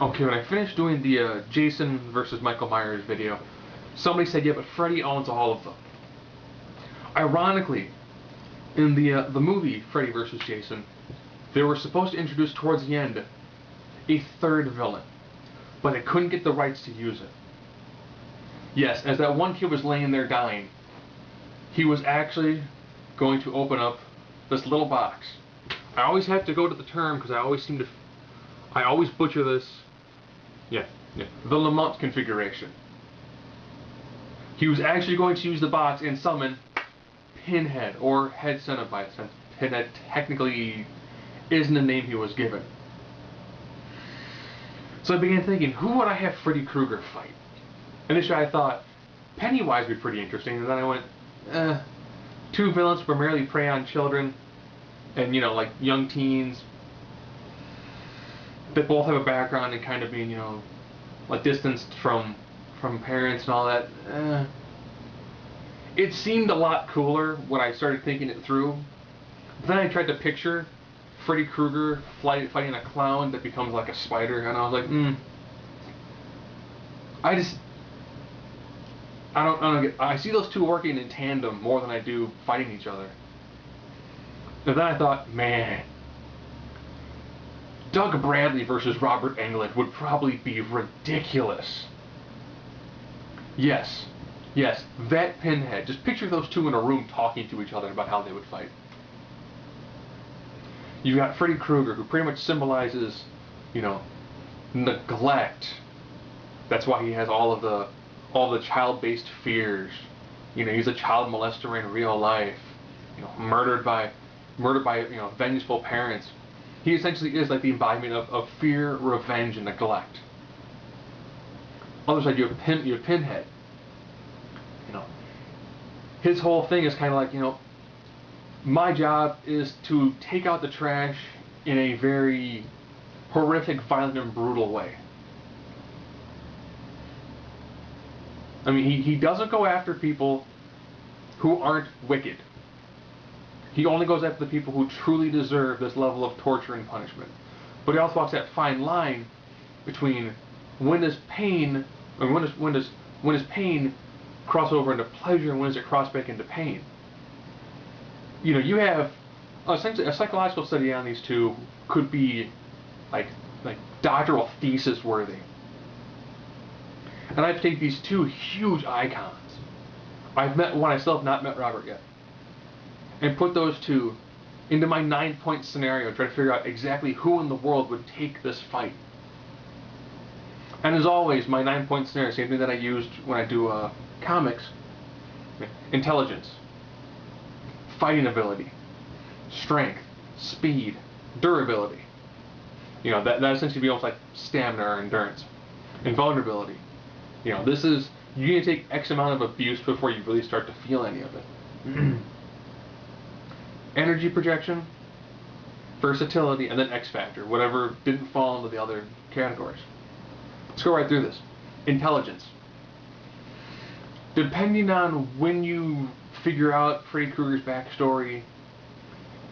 Okay, when I finished doing the Jason versus Michael Myers video, somebody said, yeah, but Freddy owns all of them. Ironically, in the movie Freddy versus Jason, they were supposed to introduce towards the end a third villain, but they couldn't get the rights to use it. Yes, as that one kid was laying there dying, he was actually going to open up this little box. I always have to go to the term because I always butcher this. Yeah, the Lamont configuration. He was actually going to use the box and summon Pinhead, or Head Cenobite, since Pinhead technically isn't the name he was given. So I began thinking, who would I have Freddy Krueger fight? Initially I thought Pennywise would be pretty interesting, and then I went, two villains primarily prey on children, and like young teens that both have a background in kind of being, like distanced from parents and all that. It seemed a lot cooler when I started thinking it through. Then I tried to picture Freddy Krueger fighting a clown that becomes like a spider, and I was like, I see those two working in tandem more than I do fighting each other. And then I thought, man, Doug Bradley versus Robert Englund would probably be ridiculous. Yes, that Pinhead. Just picture those two in a room talking to each other about how they would fight. You've got Freddy Krueger, who pretty much symbolizes, neglect. That's why he has all the child-based fears. He's a child molester in real life. Murdered by vengeful parents. He essentially is like the embodiment of fear, revenge, and neglect. On the other side, you have Pinhead. His whole thing is kind of like, my job is to take out the trash in a very horrific, violent, and brutal way. I mean, he doesn't go after people who aren't wicked. He only goes after the people who truly deserve this level of torture and punishment. But he also walks that fine line between when does pain cross over into pleasure and when does it cross back into pain. You have essentially a psychological study on these two could be like doctoral thesis worthy. And I've taken these two huge icons. I've met one, I still have not met Robert yet, and put those two into my 9-point scenario, try to figure out exactly who in the world would take this fight. And as always, my 9-point scenario, same thing that I used when I do comics: intelligence, fighting ability, strength, speed, durability. That essentially be almost like stamina or endurance, and vulnerability. This is, you need to take X amount of abuse before you really start to feel any of it. Energy projection, versatility, and then X factor, whatever didn't fall into the other categories. Let's go right through this. Intelligence. Depending on when you figure out Freddy Krueger's backstory,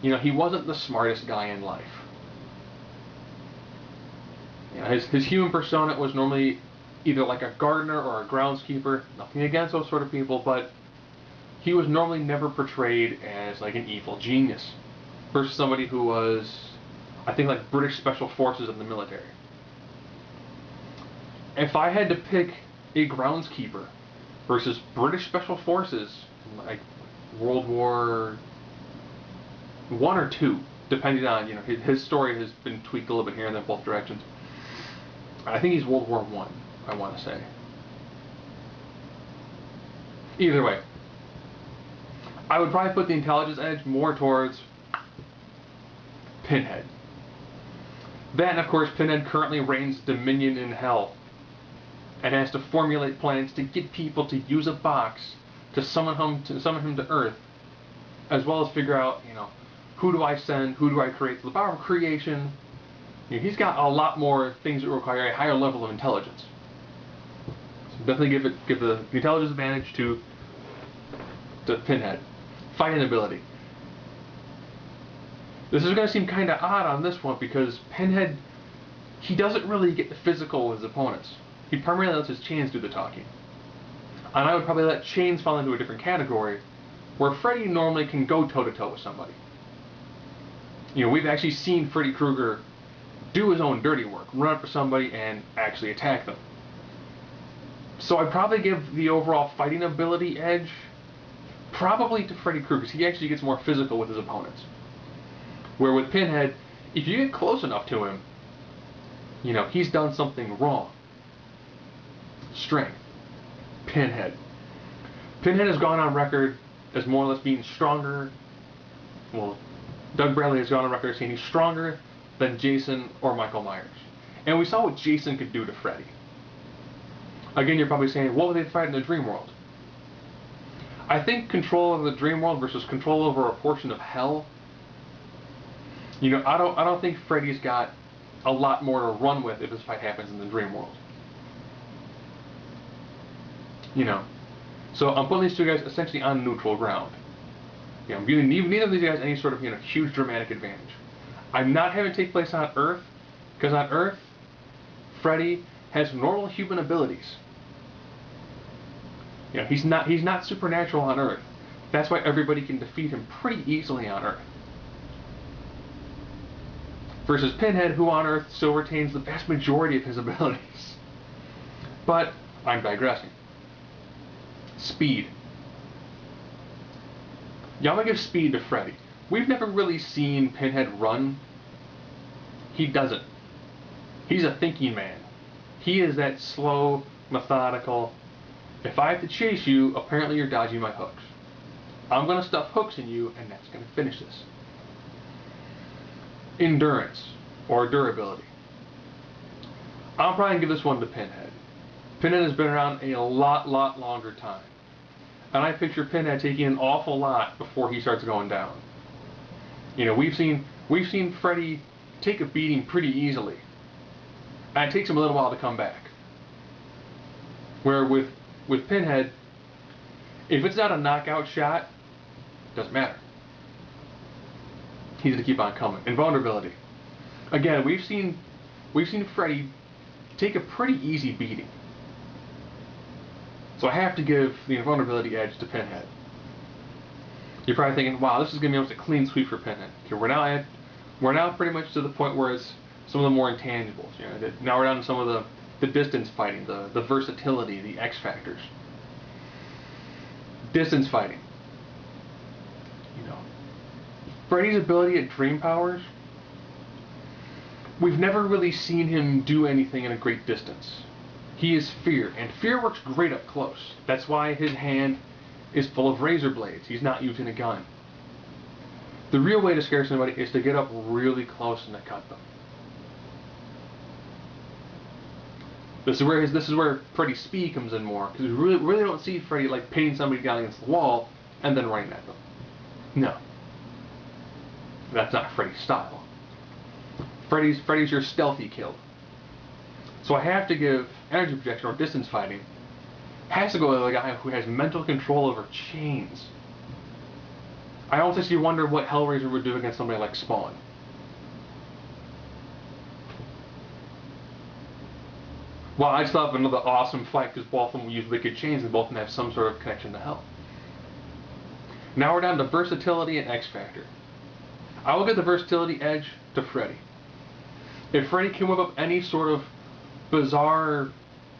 he wasn't the smartest guy in life. His human persona was normally either like a gardener or a groundskeeper. Nothing against those sort of people, but he was normally never portrayed as like an evil genius versus somebody who was, I think, like British Special Forces in the military. If I had to pick a groundskeeper versus British Special Forces, like World War I or II, depending on, his story has been tweaked a little bit here and there, both directions. I think he's World War I want to say. Either way, I would probably put the intelligence edge more towards Pinhead. Then, of course, Pinhead currently reigns dominion in hell and has to formulate plans to get people to use a box to summon him to Earth, as well as figure out, who do I send, who do I create. So the power of creation, he's got a lot more things that require a higher level of intelligence. So definitely give the intelligence advantage to Pinhead. Fighting ability. This is going to seem kind of odd on this one because Pinhead he doesn't really get the physical with his opponents. He primarily lets his chains do the talking. And I would probably let chains fall into a different category, where Freddy normally can go toe-to-toe with somebody. You know, we've actually seen Freddy Krueger do his own dirty work, run up to somebody and actually attack them. So I'd probably give the overall fighting ability edge probably to Freddy Krueger, because he actually gets more physical with his opponents. Where with Pinhead, if you get close enough to him, you know, he's done something wrong. Strength. Pinhead. Pinhead has gone on record as more or less being stronger. Well, Doug Bradley has gone on record as saying he's stronger than Jason or Michael Myers. And we saw what Jason could do to Freddy. Again, you're probably saying, what would they fight in the dream world? I think control of the dream world versus control over a portion of hell. You know, I don't think Freddy's got a lot more to run with if this fight happens in the dream world. You know, so I'm putting these two guys essentially on neutral ground. You know, I'm giving neither of these guys any sort of, you know, huge dramatic advantage. I'm not having it take place on Earth, because on Earth, Freddy has normal human abilities. You know, he's not supernatural on Earth. That's why everybody can defeat him pretty easily on Earth. Versus Pinhead, who on Earth still retains the vast majority of his abilities. But I'm digressing. Speed. Yeah, I'm gonna give speed to Freddy. We've never really seen Pinhead run. He doesn't. He's a thinking man. He is that slow, methodical. If I have to chase you, apparently you're dodging my hooks. I'm gonna stuff hooks in you, and that's gonna finish this. Endurance, or durability. I'll probably give this one to Pinhead. Pinhead has been around a lot longer time. And I picture Pinhead taking an awful lot before he starts going down. You know, we've seen Freddy take a beating pretty easily. And it takes him a little while to come back. Where with Pinhead, if it's not a knockout shot, it doesn't matter. He's going to keep on coming. Invulnerability. Again, we've seen Freddy take a pretty easy beating. So I have to give the invulnerability edge to Pinhead. You're probably thinking, wow, this is going to be almost a clean sweep for Pinhead. Okay, we're now pretty much to the point where it's some of the more intangibles. You know, now we're down to some of the distance fighting, the versatility, the X factors. Distance fighting. You know, Freddy's ability at dream powers, we've never really seen him do anything in a great distance. He is fear, and fear works great up close. That's why his hand is full of razor blades. He's not using a gun. The real way to scare somebody is to get up really close and to cut them. This is where Freddy's speed comes in more, because we really don't see Freddy like pinning somebody down against the wall and then running at them. No, that's not Freddy's style. Freddy's your stealthy kill. So I have to give energy projection or distance fighting. Has to go to the guy who has mental control over chains. I almost actually wonder what Hellraiser would do against somebody like Spawn. Well, I still have another awesome fight because both of them use wicked chains and both of them have some sort of connection to hell. Now we're down to versatility and X factor. I will give the versatility edge to Freddy. If Freddy can whip up any sort of bizarre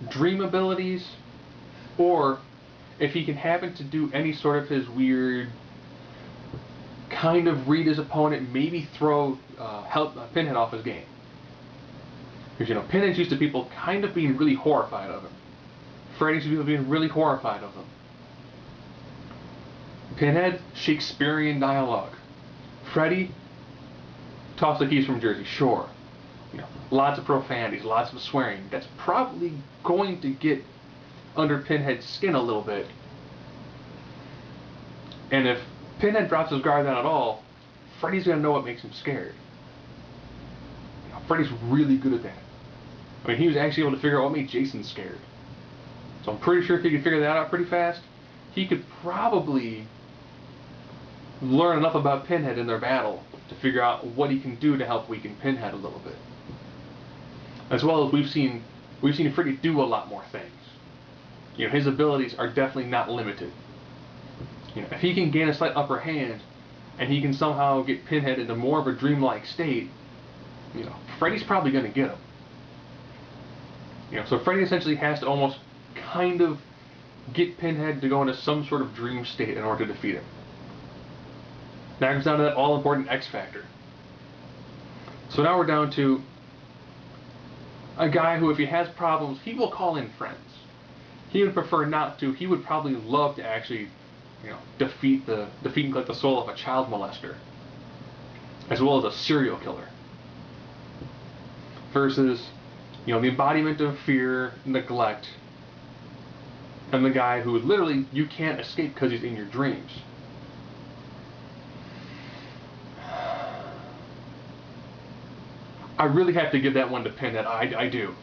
dream abilities, or if he can happen to do any sort of his weird kind of read his opponent, maybe throw Pinhead off his game. Because, you know, Pinhead's used to people kind of being really horrified of him. Freddy's used to people being really horrified of him. Pinhead, Shakespearean dialogue. Freddy, talks like he's from Jersey Shore. You know, lots of profanities, lots of swearing. That's probably going to get under Pinhead's skin a little bit. And if Pinhead drops his guard down at all, Freddy's going to know what makes him scared. You know, Freddy's really good at that. I mean, he was actually able to figure out what made Jason scared. So I'm pretty sure if he could figure that out pretty fast, he could probably learn enough about Pinhead in their battle to figure out what he can do to help weaken Pinhead a little bit. As well as we've seen Freddy do a lot more things. You know, his abilities are definitely not limited. You know, if he can gain a slight upper hand, and he can somehow get Pinhead into more of a dreamlike state, you know, Freddy's probably going to get him. You know, so Freddy essentially has to almost kind of get Pinhead to go into some sort of dream state in order to defeat him. Now it comes down to that all-important X factor. So now we're down to a guy who, if he has problems, he will call in friends. He would prefer not to. He would probably love to actually, you know, defeat and collect the soul of a child molester, as well as a serial killer. Versus, you know, the embodiment of fear, neglect, and the guy who literally you can't escape because he's in your dreams. I really have to give that one to Pinhead. I do.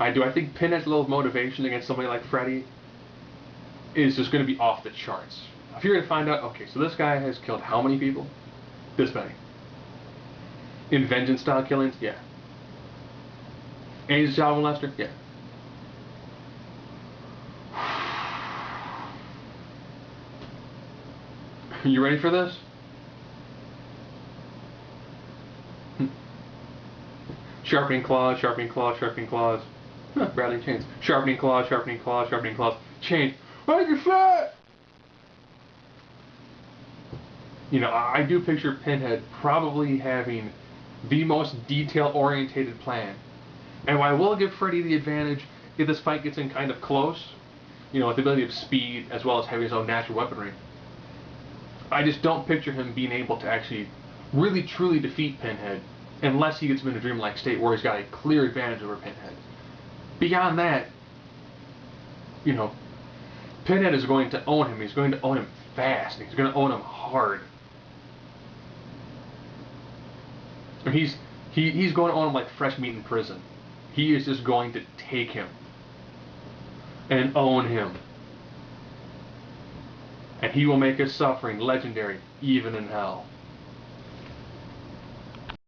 I think Pinhead's level of motivation against somebody like Freddy is just going to be off the charts. If you're going to find out, okay, so this guy has killed how many people? This many. In vengeance-style killings? Yeah. And he's a child molester? Yeah. You ready for this? Sharpening claws, sharpening claws, sharpening claws. Huh, Bradley chains. Sharpening claws, sharpening claws, sharpening claws. Chains. Make it fat! You know, I do picture Pinhead probably having the most detail-orientated plan. And while I will give Freddy the advantage if this fight gets in kind of close, you know, with the ability of speed as well as having his own natural weaponry, I just don't picture him being able to actually really truly defeat Pinhead unless he gets him in a dreamlike state where he's got a clear advantage over Pinhead. Beyond that, you know, Pinhead is going to own him. He's going to own him fast. He's going to own him hard. I mean, he's going to own him like fresh meat in prison. He is just going to take him and own him. And he will make his suffering legendary even in hell.